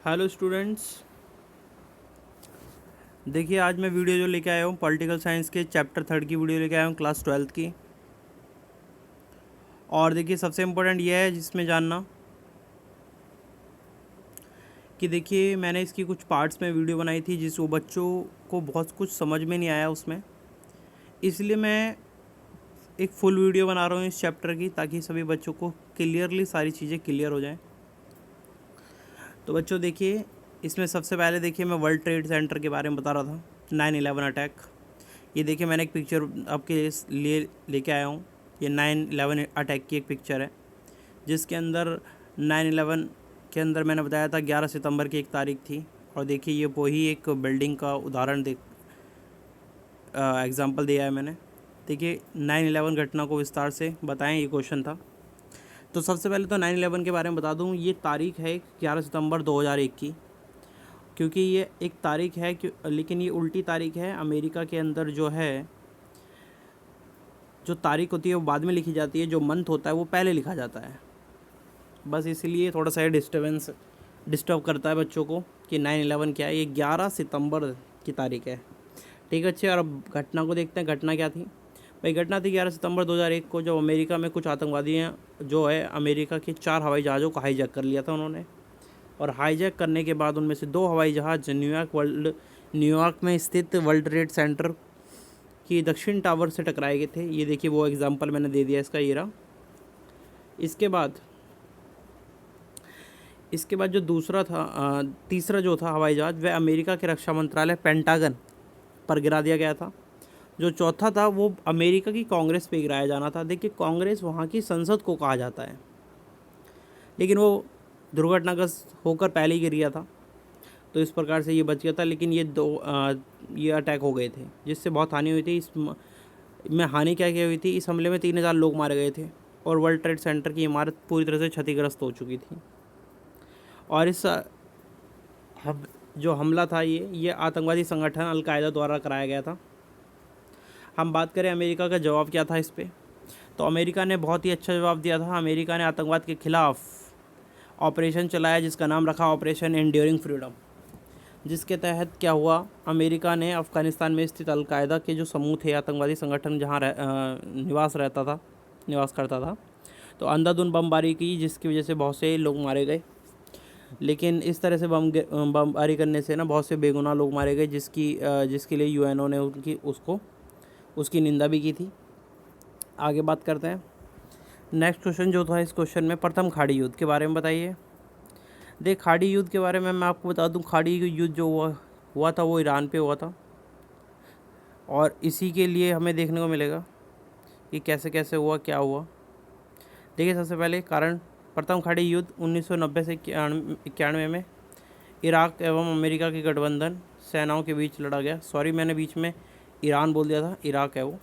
Hello students. देखिए आज मैं वीडियो जो लेके आया हूँ पॉलिटिकल साइंस के चैप्टर 3 की वीडियो लेके आया हूँ क्लास 12 की। और देखिए सबसे इम्पोर्टेंट ये है जिसमें जानना कि देखिए मैंने इसकी कुछ पार्ट्स में वीडियो बनाई थी जिस वो बच्चों को बहुत कुछ समझ में नहीं आया उसमें, इसलिए मैं एक फुल वीडियो बना रहा हूँ इस चैप्टर की ताकि सभी बच्चों को क्लियरली सारी चीज़ें क्लियर हो जाएँ। तो बच्चों देखिए इसमें सबसे पहले देखिए मैं वर्ल्ड ट्रेड सेंटर के बारे में बता रहा था, 9/11 अटैक। ये देखिए मैंने एक पिक्चर आपके लिए लेके आया हूँ। ये 9/11 अटैक की एक पिक्चर है जिसके अंदर 9/11 के अंदर मैंने बताया था 11 सितंबर की एक तारीख थी। और देखिए ये वही एक बिल्डिंग का उदाहरण एग्जांपल दिया है मैंने। देखिए 9/11 घटना को विस्तार से बताएं, ये क्वेश्चन था। तो सबसे पहले तो 9/11 के बारे में बता दूं, ये तारीख है 11 सितंबर 2001 की, क्योंकि ये एक तारीख है लेकिन ये उल्टी तारीख है। अमेरिका के अंदर जो है जो तारीख होती है वो बाद में लिखी जाती है, जो मंथ होता है वो पहले लिखा जाता है। बस इसलिए थोड़ा सा डिस्टर्ब करता है बच्चों को कि 9/11 क्या है। ये 11 सितंबर की तारीख है, ठीक है। अच्छे, और अब घटना को देखते हैं। घटना क्या थी भाई? घटना थी 11 सितंबर 2001 को, जब अमेरिका में कुछ आतंकवादियों जो है अमेरिका के 4 हवाई जहाज़ों को हाईजैक कर लिया था उन्होंने। और हाईजैक करने के बाद उनमें से 2 हवाई जहाज़ न्यूयॉर्क में स्थित वर्ल्ड ट्रेड सेंटर की दक्षिण टावर से टकराए गए थे। ये देखिए वो एग्जाम्पल मैंने दे दिया इसका, ये रहा। इसके बाद जो तीसरा जो था हवाई जहाज़, वह अमेरिका के रक्षा मंत्रालय पेंटागन पर गिरा दिया गया था। जो चौथा था वो अमेरिका की कांग्रेस पे गिराया जाना था। देखिए कांग्रेस वहाँ की संसद को कहा जाता है, लेकिन वो दुर्घटनाग्रस्त होकर पहले ही गिर गया था, तो इस प्रकार से ये बच गया था। लेकिन ये अटैक हो गए थे जिससे बहुत हानि हुई थी। में हानि क्या क्या हुई थी? इस हमले में 3,000 लोग मारे गए थे और वर्ल्ड ट्रेड सेंटर की इमारत पूरी तरह से क्षतिग्रस्त हो चुकी थी। और जो हमला था ये आतंकवादी संगठन अलकायदा द्वारा कराया गया था। हम बात करें अमेरिका का जवाब क्या था इस पर, तो अमेरिका ने बहुत ही अच्छा जवाब दिया था। अमेरिका ने आतंकवाद के खिलाफ ऑपरेशन चलाया जिसका नाम रखा ऑपरेशन एंड्यूरिंग फ्रीडम, जिसके तहत क्या हुआ, अमेरिका ने अफ़गानिस्तान में स्थित अलकायदा के जो समूह थे, आतंकवादी संगठन जहाँ निवास करता था, तो अंधाधुंध बमबारी की, जिसकी वजह से बहुत से लोग मारे गए। लेकिन इस तरह से बमबारी करने से ना बहुत से बेगुनाह लोग मारे गए, जिसके लिए यूएनओ ने उसकी निंदा भी की थी। आगे बात करते हैं। नेक्स्ट क्वेश्चन जो था इस क्वेश्चन में, प्रथम खाड़ी युद्ध के बारे में बताइए। देख खाड़ी युद्ध के बारे में मैं आपको बता दूं, खाड़ी युद्ध जो हुआ था वो ईरान पे हुआ था। और इसी के लिए हमें देखने को मिलेगा कि कैसे कैसे हुआ, क्या हुआ। देखिए सबसे पहले कारण, प्रथम खाड़ी युद्ध 1990 से 91 में इराक एवं अमेरिका की गठबंधन सेनाओं के बीच लड़ा गया। सॉरी, मैंने बीच में ईरान बोल दिया था, इराक है वो।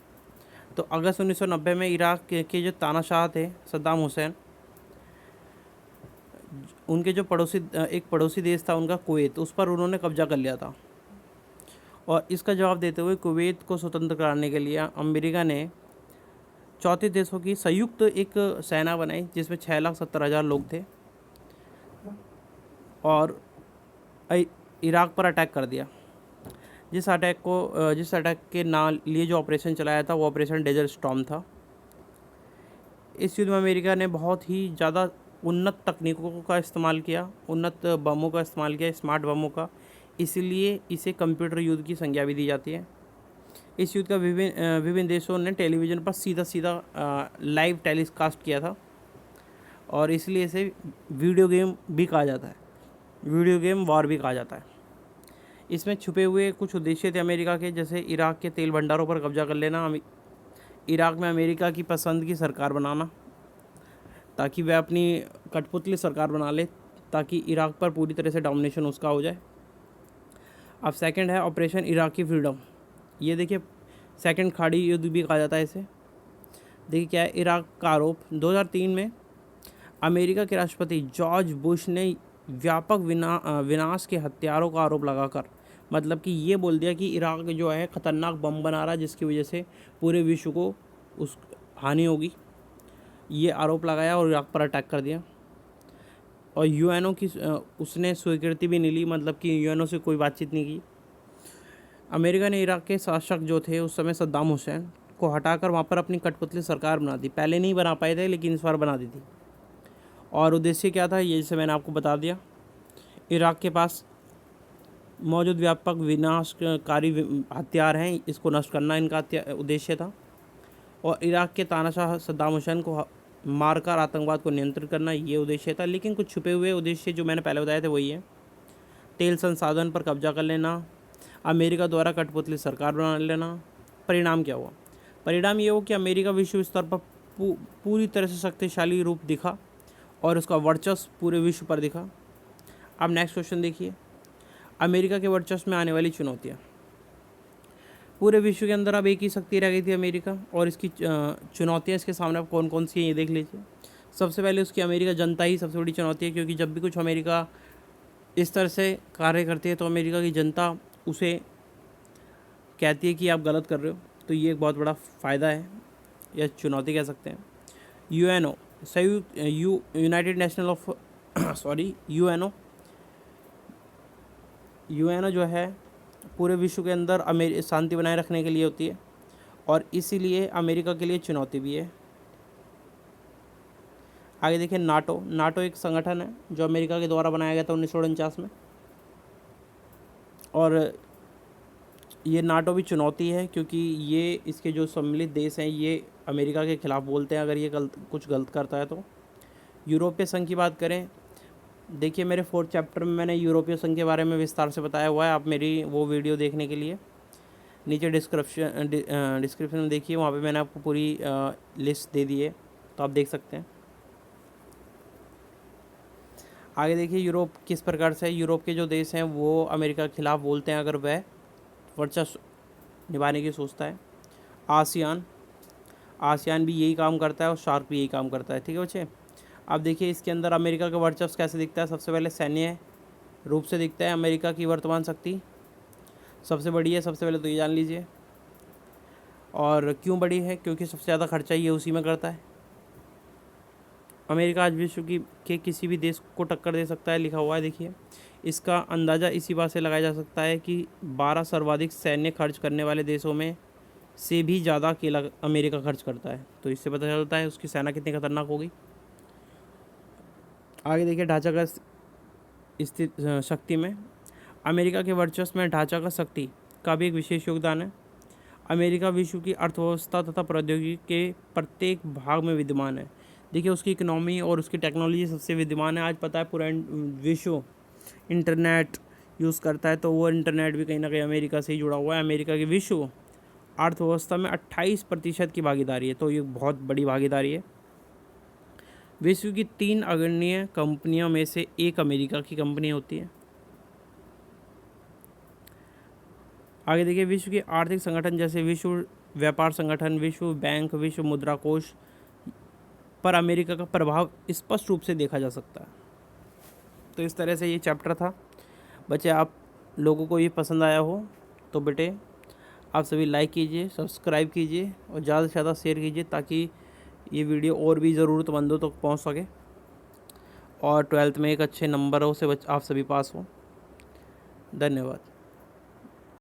तो अगस्त 1990 में इराक के जो तानाशाह थे सद्दाम हुसैन, उनके जो एक पड़ोसी देश था उनका कुवैत, उस पर उन्होंने कब्जा कर लिया था। और इसका जवाब देते हुए कुवैत को स्वतंत्र कराने के लिए अमेरिका ने 34 देशों की संयुक्त एक सेना बनाई जिसमें 6,70,000 लोग थे और इराक पर अटैक कर दिया। जिस अटैक के लिए जो ऑपरेशन चलाया था वो ऑपरेशन डेजर्ट स्टॉर्म था। इस युद्ध में अमेरिका ने बहुत ही ज़्यादा उन्नत तकनीकों का इस्तेमाल किया, उन्नत बमों का इस्तेमाल किया, स्मार्ट बमों का, इसलिए इसे कंप्यूटर युद्ध की संज्ञा भी दी जाती है। इस युद्ध का विभिन्न देशों ने टेलीविज़न पर सीधा लाइव टेलीकास्ट किया था और इसलिए इसे वीडियो गेम भी कहा जाता है, वीडियो गेम वॉर भी कहा जाता है। इसमें छुपे हुए कुछ उद्देश्य थे अमेरिका के, जैसे इराक के तेल भंडारों पर कब्जा कर लेना, इराक में अमेरिका की पसंद की सरकार बनाना ताकि वह अपनी कठपुतली सरकार बना ले, ताकि इराक पर पूरी तरह से डोमिनेशन उसका हो जाए। अब सेकंड है ऑपरेशन इराकी फ्रीडम। ये देखिए सेकंड खाड़ी युद्ध भी कहा जाता है इसे। देखिए क्या है, इराक का आरोप 2003 में अमेरिका के राष्ट्रपति जॉर्ज बुश ने व्यापक विनाश के हथियारों का आरोप लगाकर, मतलब कि ये बोल दिया कि इराक जो है ख़तरनाक बम बना रहा है जिसकी वजह से पूरे विश्व को हानि होगी, ये आरोप लगाया और इराक पर अटैक कर दिया। और यूएनओ की उसने स्वीकृति भी नहीं ली, मतलब कि यूएनओ से कोई बातचीत नहीं की। अमेरिका ने इराक के शासक जो थे उस समय सद्दाम हुसैन को हटाकर वहाँ पर अपनी कठपुतली सरकार बना दी। पहले नहीं बना पाए थे लेकिन इस बार बना दी थी। और उद्देश्य क्या था, ये जैसे मैंने आपको बता दिया, इराक के पास मौजूद व्यापक विनाशकारी हथियार हैं, इसको नष्ट करना इनका उद्देश्य था। और इराक के तानाशाह सद्दाम हुसैन को मारकर आतंकवाद को नियंत्रित करना, ये उद्देश्य था। लेकिन कुछ छुपे हुए उद्देश्य जो मैंने पहले बताए थे वही है। तेल संसाधन पर कब्जा कर लेना, अमेरिका द्वारा कठपुतली सरकार बना लेना। परिणाम क्या हुआ? परिणाम ये हो कि अमेरिका विश्व स्तर पर पूरी तरह से शक्तिशाली रूप दिखा और उसका वर्चस्व पूरे विश्व पर दिखा। अब नेक्स्ट क्वेश्चन देखिए, अमेरिका के वर्चस्व में आने वाली चुनौतियाँ। पूरे विश्व के अंदर अब एक ही शक्ति रह गई थी अमेरिका, और इसकी चुनौतियाँ इसके सामने अब कौन कौन सी हैं ये देख लीजिए। सबसे पहले उसकी अमेरिका जनता ही सबसे बड़ी चुनौती है, क्योंकि जब भी कुछ अमेरिका इस तरह से कार्य करती है तो अमेरिका की जनता उसे कहती है कि आप गलत कर रहे हो। तो ये एक बहुत बड़ा फ़ायदा है या चुनौती कह सकते हैं। यूएनओ संयुक्त यूनाइटेड नेशनल ऑफ यूएनओ जो है पूरे विश्व के अंदर शांति बनाए रखने के लिए होती है, और इसीलिए अमेरिका के लिए चुनौती भी है। आगे देखिए, नाटो एक संगठन है जो अमेरिका के द्वारा बनाया गया था 1949 में, और ये नाटो भी चुनौती है क्योंकि ये इसके जो सम्मिलित देश हैं ये अमेरिका के खिलाफ बोलते हैं अगर ये कुछ गलत करता है तो। यूरोपीय संघ की बात करें, देखिए मेरे 4th चैप्टर में मैंने यूरोपीय संघ के बारे में विस्तार से बताया हुआ है। आप मेरी वो वीडियो देखने के लिए नीचे डिस्क्रिप्शन में देखिए, वहाँ पे मैंने आपको पूरी लिस्ट दे दी है, तो आप देख सकते हैं। आगे देखिए, यूरोप किस प्रकार से, यूरोप के जो देश हैं वो अमेरिका के खिलाफ बोलते हैं अगर वह वर्चस्व निभाने की सोचता है। आसियान भी यही काम करता है और शार्क भी यही काम करता है। ठीक है बच्चे, अब देखिए इसके अंदर अमेरिका का वर्चस्व कैसे दिखता है। सबसे पहले सैन्य रूप से दिखता है। अमेरिका की वर्तमान शक्ति सबसे बड़ी है, सबसे पहले तो ये जान लीजिए। और क्यों बड़ी है? क्योंकि सबसे ज़्यादा खर्चा ये उसी में करता है। अमेरिका आज विश्व के किसी भी देश को टक्कर दे सकता है, लिखा हुआ है। देखिए इसका अंदाज़ा इसी बात से लगाया जा सकता है कि 12 सर्वाधिक सैन्य खर्च करने वाले देशों में से भी ज़्यादा अकेला अमेरिका खर्च करता है। तो इससे पता चलता है उसकी सेना कितनी खतरनाक होगी। आगे देखिए, ढांचागत स्थित शक्ति में अमेरिका के वर्चस्व में ढांचागत शक्ति का भी एक विशेष योगदान है। अमेरिका विश्व की अर्थव्यवस्था तथा प्रौद्योगिकी के प्रत्येक भाग में विद्यमान है। देखिए उसकी इकोनॉमी और उसकी टेक्नोलॉजी सबसे विद्यमान है। आज पता है पूरा विश्व इंटरनेट यूज़ करता है, तो वो इंटरनेट भी कहीं ना कहीं अमेरिका से ही जुड़ा हुआ है। अमेरिका की विश्व अर्थव्यवस्था में 28% की भागीदारी है, तो ये बहुत बड़ी भागीदारी है। विश्व की 3 अग्रणीय कंपनियों में से एक अमेरिका की कंपनी होती है। आगे देखिए, विश्व के आर्थिक संगठन जैसे विश्व व्यापार संगठन, विश्व बैंक, विश्व मुद्रा कोष पर अमेरिका का प्रभाव स्पष्ट रूप से देखा जा सकता है। तो इस तरह से ये चैप्टर था। बच्चे आप लोगों को ये पसंद आया हो तो बेटे आप सभी लाइक कीजिए, सब्सक्राइब कीजिए और ज़्यादा से ज़्यादा शेयर कीजिए ताकि ये वीडियो और भी ज़रूरतमंदों तक पहुंच सके और 12th में एक अच्छे नंबरों से आप सभी पास हो। धन्यवाद।